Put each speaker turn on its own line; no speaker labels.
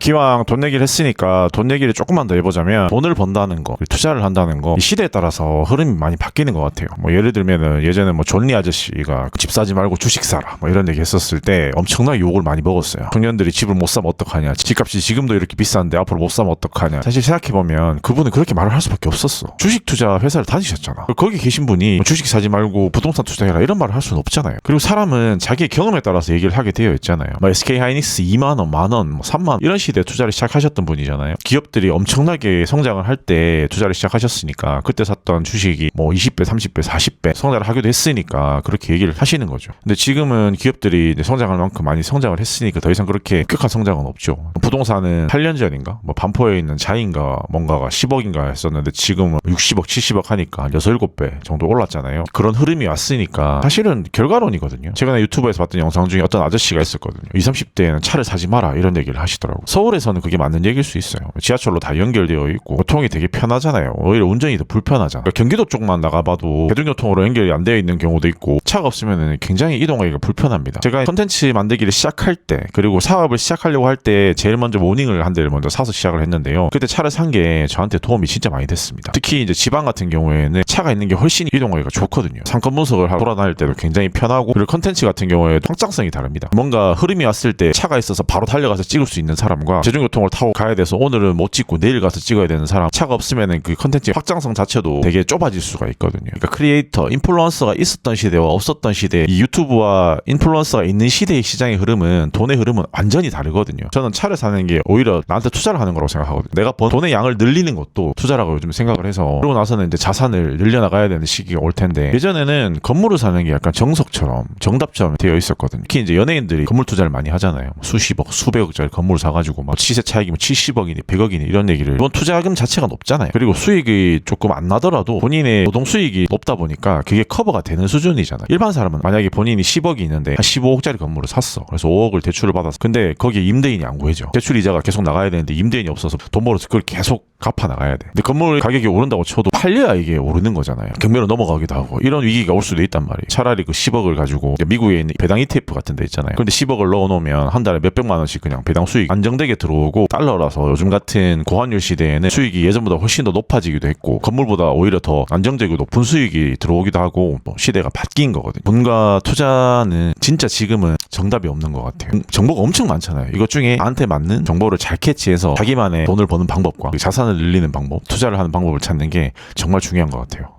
기왕 돈 내기를 했으니까 돈 내기를 조금만 더 해보자면 돈을 번다는 거, 투자를 한다는 거, 이 시대에 따라서 흐름이 많이 바뀌는 것 같아요. 뭐 예를 들면은 예전에 뭐 존리 아저씨가 집 사지 말고 주식 사라 뭐 이런 얘기 했었을 때 엄청나게 욕을 많이 먹었어요. 청년들이 집을 못 사면 어떡하냐, 집값이 지금도 이렇게 비싼데 앞으로 못 사면 어떡하냐. 사실 생각해보면 그분은 그렇게 말을 할 수밖에 없었어. 주식 투자 회사를 다니셨잖아. 거기 계신 분이 뭐 주식 사지 말고 부동산 투자해라 이런 말을 할 수는 없잖아요. 그리고 사람은 자기의 경험에 따라서 얘기를 하게 되어 있잖아요. 뭐 SK 하이닉스 2만원, 만원, 뭐 3만원 이런 시대에 투자를 시작하셨던 분이잖아요. 기업들이 엄청나게 성장을 할 때 투자를 시작하셨으니까 그때 샀던 주식이 뭐 20배, 30배, 40배 성장을 하기도 했으니까 그렇게 얘기를 하시는 거죠. 근데 지금은 기업들이 성장할 만큼 많이 성장을 했으니까 더 이상 그렇게 급격한 성장은 없죠. 부동산은 8년 전인가 뭐 반포에 있는 자인가 뭔가가 10억인가 했었는데 지금은 60억, 70억 하니까 6, 7배 정도 올랐잖아요. 그런 흐름이 왔으니까 사실은 결과론이거든요. 최근에 유튜브에서 봤던 영상 중에 어떤 아저씨가 있었거든요. 20, 30대에는 차를 사지 마라 이런 얘기를 하시더라고요. 서울에서는 그게 맞는 얘기일 수 있어요. 지하철로 다 연결되어 있고 교통이 되게 편하잖아요. 오히려 운전이 더 불편하잖아. 그러니까 경기도 쪽만 나가봐도 대중교통으로 연결이 안 되어 있는 경우도 있고 차가 없으면 굉장히 이동하기가 불편합니다. 제가 콘텐츠 만들기를 시작할 때 그리고 사업을 시작하려고 할 때 제일 먼저 모닝을 한 대를 먼저 사서 시작을 했는데요. 그때 차를 산 게 저한테 도움이 진짜 많이 됐습니다. 특히 이제 지방 같은 경우에는 차가 있는 게 훨씬 이동하기가 좋거든요. 상권 분석을 하러 돌아다닐 때도 굉장히 편하고 그리고 콘텐츠 같은 경우에 확장성이 다릅니다. 뭔가 흐름이 왔을 때 차가 있어서 바로 달려가서 찍을 수 있는 사람과 대중교통을 타고 가야 돼서 오늘은 못 찍고 내일 가서 찍어야 되는 사람, 차가 없으면은 그 콘텐츠의 확장성 자체도 되게 좁아질 수가 있거든요. 그러니까 크리에이터, 인플루언서가 있었던 시대와 없었던 시대, 이 유튜브와 인플루언서가 있는 시대의 시장의 흐름은 돈의 흐름은 완전히 다르거든요. 저는 차를 사는 게 오히려 나한테 투자를 하는 거라고 생각하거든요. 내가 번 돈의 양을 늘리는 것도 투자라고 요즘 생각을 해서 그러고 나서는 이제 자산을 늘려나가야 되는 시기가 올 텐데 예전에는 건물을 사는 게 약간 정석처럼 정답처럼 되어 있었거든요. 특히 이제 연예인들이 건물 투자를 많이 하잖아요. 수십억, 수백억짜리 건물을 사가지고 막 시세 차익이 뭐 70억이니 100억이니 이런 얘기를 이번 투자금 자체가 높잖아요. 그리고 수익이 조금 안 나더라도 본인의 노동 수익이 높다 보니까 그게 커버가 되는 수준이잖아요. 일반 사람은 만약에 본인이 10억이 있는데 한 15억짜리 건물을 샀어. 그래서 5억을 대출을 받았어. 근데 거기에 임대인이 안 구해져. 대출 이자가 계속 나가야 되는데 임대인이 없어서 돈 벌어서 그걸 계속 갚아 나가야 돼. 근데 건물 가격이 오른다고 쳐도 팔려야 이게 오르는 거잖아요. 경매로 넘어가기도 하고 이런 위기가 올 수도 있단 말이에요. 차라리 그 10억을 가지고 미국에 있는 배당 ETF 같은 데 있잖아요. 근데 10억을 넣어놓으면 한 달에 몇백만 원씩 그냥 배당 수익 안정되게 들어오고 달러라서 요즘 같은 고환율 시대에는 수익이 예전보다 훨씬 더 높아지기도 했고 건물보다 오히려 더 안정적이고 높은 수익이 들어오기도 하고 뭐 시대가 바뀐 거거든요. 돈과 투자는 진짜 지금은 정답이 없는 것 같아요. 정보가 엄청 많잖아요. 이것 중에 나한테 맞는 정보를 잘 캐치해서 자기만의 돈을 버는 방법과 자산을 늘리는 방법, 투자를 하는 방법을 찾는 게 정말 중요한 것 같아요.